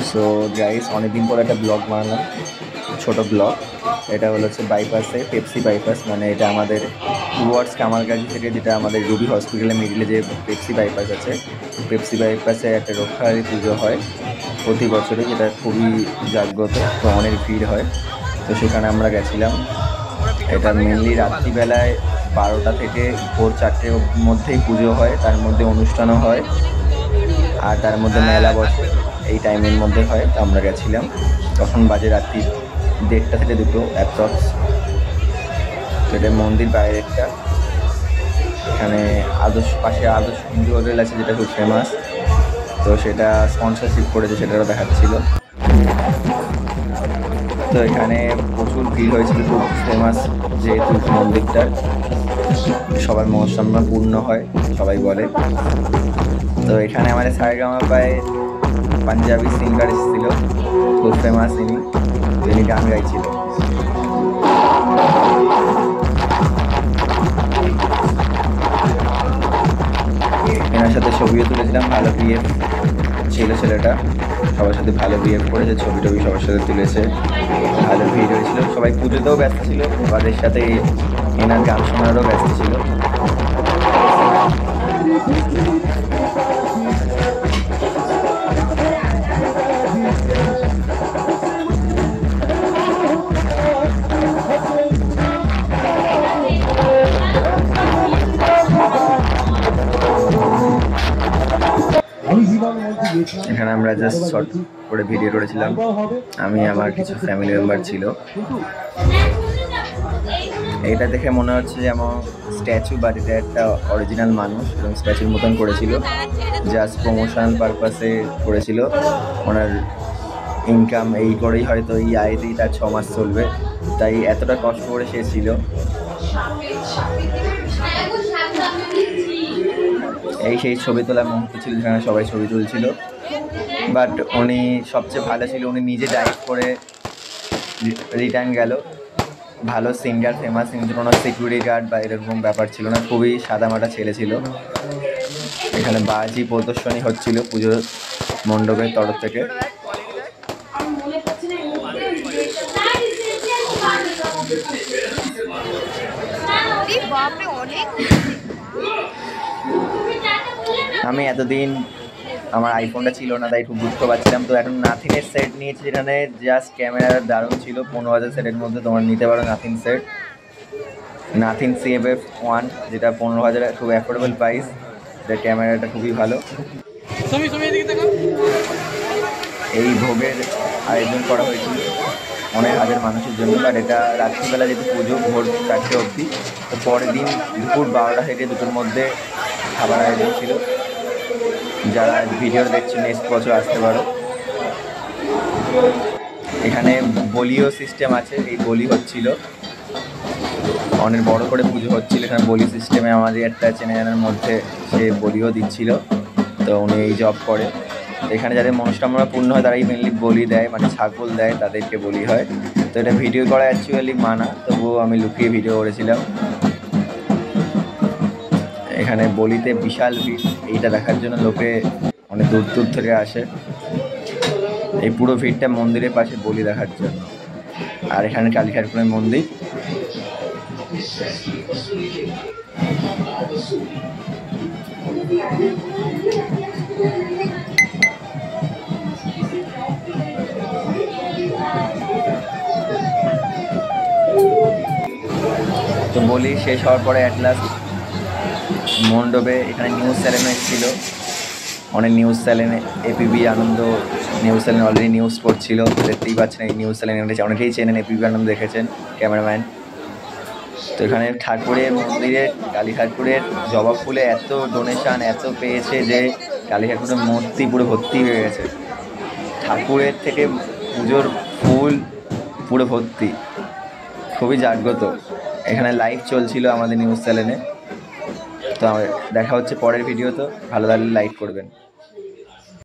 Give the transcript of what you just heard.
So guys, অনেকদিন পর একটা ব্লগ বানালাম, ছোট ব্লগ। এটা হচ্ছে বাইপাসে, পেপসি বাইপাস, মানে এটা আমাদের টুয়ার্ডস কামারগাছি থেকে, যেটা আমাদের রুবি হসপিটালের মিডিলে যে পেপসি বাইপাস আছে, পেপসি বাইপাসে একটা রক্ষাকালী পুজো হয় প্রতি বছরই, যেটা খুবই জাগ্রত, তো অনেক ভিড় হয়। তো সেখানে আমরা গেছিলাম। এটা মেনলি রাত্রিবেলায় 12টা থেকে ভোর 4টের মধ্যেই পুজো হয়, তার মধ্যে অনুষ্ঠানও হয়, আর তার মধ্যে মেলা বসে। এই টাইমের মধ্যে হয়। তো আমরা গেছিলাম, তখন বাজে রাত্রি 1:30 থেকে 2 অ্যাপ্রক্স। তো এটা মন্দির বাইরেরটা। এখানে পাশে আদর্শ হিন্দু হোটেল আছে, যেটা খুব ফেমাস, তো সেটা স্পন্সরশিপ করেছে, সেটাও দেখাচ্ছিল। তো এখানে প্রচুর ভিড় হয়েছিল, খুব ফেমাস যেহেতু মন্দিরটা, সবার মনস্কামনা পূর্ণ হয় সবাই বলে। তো এখানে আমাদের সারেগামাপায় পাঞ্জাবি সিঙ্গার এসেছিল, খুব ফেমাস তিনি গান গাইছিল। এনার সাথে ছবিও তুলেছিলাম, ভালো বিহেভ ছিল ছেলেটা, সবার সাথে ভালো বিহেভ করেছে, ছবি টবি সবার সাথে তুলেছে, ভালো ভিড় হয়েছিল। সবাই পুজোতেও ব্যস্ত ছিল, তাদের সাথে এনার গান শোনারও ব্যস্ত ছিল। এখানে আমরা জাস্ট শর্ট করে ভিডিও করেছিলাম, আমি আমার কিছু ফ্যামিলি মেম্বার ছিল। এটা দেখে মনে হচ্ছে যেমন স্ট্যাচু, বাট এটা একটা অরিজিনাল মানুষ, এবং স্ট্যাচুর মতন করেছিল, জাস্ট প্রমোশনাল পারপাসে করেছিল। ওনার ইনকাম এই করেই, হয়তো এই আয়েতেই তার 6 মাস চলবে, তাই এতটা কষ্ট করে সে ছিল। এই সেই ছবি তোলার মুহূর্ত ছিল, যেখানে সবাই ছবি তুলছিল। বাট উনি সবচেয়ে ভালো ছিল, উনি নিজে ডাইভ করে রিটার্ন গেল। ভালো সিঙ্গার, ফেমাস সিঙ্গার, কোনো সিকিউরিটি গার্ড বা এরকম ব্যাপার ছিল না, খুবই সাদামাটা ছেলে ছিল। এখানে বাজি প্রদর্শনী হচ্ছিল পুজোর মণ্ডপের তরফ থেকে। আমি এতদিন আমার আইফোনটা ছিল না, তাই খুব দুঃখ পাচ্ছিলাম। তো এখন নাথিংয়ের সেট নিয়েছি, যেখানে জাস্ট ক্যামেরার দারুণ ছিল। 15,000 সেটের মধ্যে তোমরা নিতে পারো নাথিং সেট, নাথিং CFF1, যেটা 15,000, খুব অ্যাফোর্ডেবল প্রাইস। এটার ক্যামেরাটা খুবই ভালো। এই ভোগের আয়োজন করা হয়েছিল অনেক হাজার মানুষের জন্য, বাট এটা রাত্রিবেলা যেহেতু পুজো, ভোর 4টে অবধি, তো পরের দিন দুপুর 12টা থেকে 2টোর মধ্যে খাবার আয়োজন ছিল। যারা ভিডিও দেখছে নেক্সট বছর আসতে পারো। এখানে বলিও সিস্টেম আছে, এই বলি হচ্ছিল, অনেক বড় করে পুজো হচ্ছিল। এখানে বলি সিস্টেমে আমাদের একটা চেনা জানার মধ্যে সে বলিও দিচ্ছিল, তো উনি এই জব করে। এখানে যাদের মনস্কামনা পূর্ণ হয় তারাই মেনলি বলি দেয়, মানে ছাগল দেয়, তাদেরকে বলি হয়। তো এটা ভিডিও করা অ্যাকচুয়ালি মানা, তবুও আমি লুকিয়ে ভিডিও করেছিলাম। এখানে বলিতে বিশাল ভিড়, এইটা দেখার জন্য লোকে অনেক দূর দূর থেকে আসে। এই পুরো ভিড়টা মন্দিরের পাশে বলি দেখার জন্য। আর এখানে কালী ঠাকুরের মন্দির। তো বলি শেষ হওয়ার পরে অ্যাট লাস্ট মণ্ডপে এখানে নিউজ চ্যানেল এসেছিলো, অনেক নিউজ চ্যানেলে, এপিবি আনন্দ নিউজ চ্যানেল অলরেডি নিউজ করছিল, দেখতেই পাচ্ছেন। এই নিউজ চ্যানেল অনেকেই চেনেন, এপিবি আনন্দ দেখেছেন, ক্যামেরাম্যান। তো এখানে ঠাকুরের মন্দিরে কালী ঠাকুরের জবা ফুলে এত ডোনেশান এত পেয়েছে যে কালী ঠাকুরের মূর্তি পুরো ভর্তি হয়ে গেছে। ঠাকুরের থেকে পুজোর ফুল পুরো ভর্তি, খুবই জাগ্রত। এখানে লাইভ চলছিল আমাদের নিউজ চ্যানেলে। তো দেখা হচ্ছে পরের ভিডিও, তো ভালো লাগলে লাইক করবেন।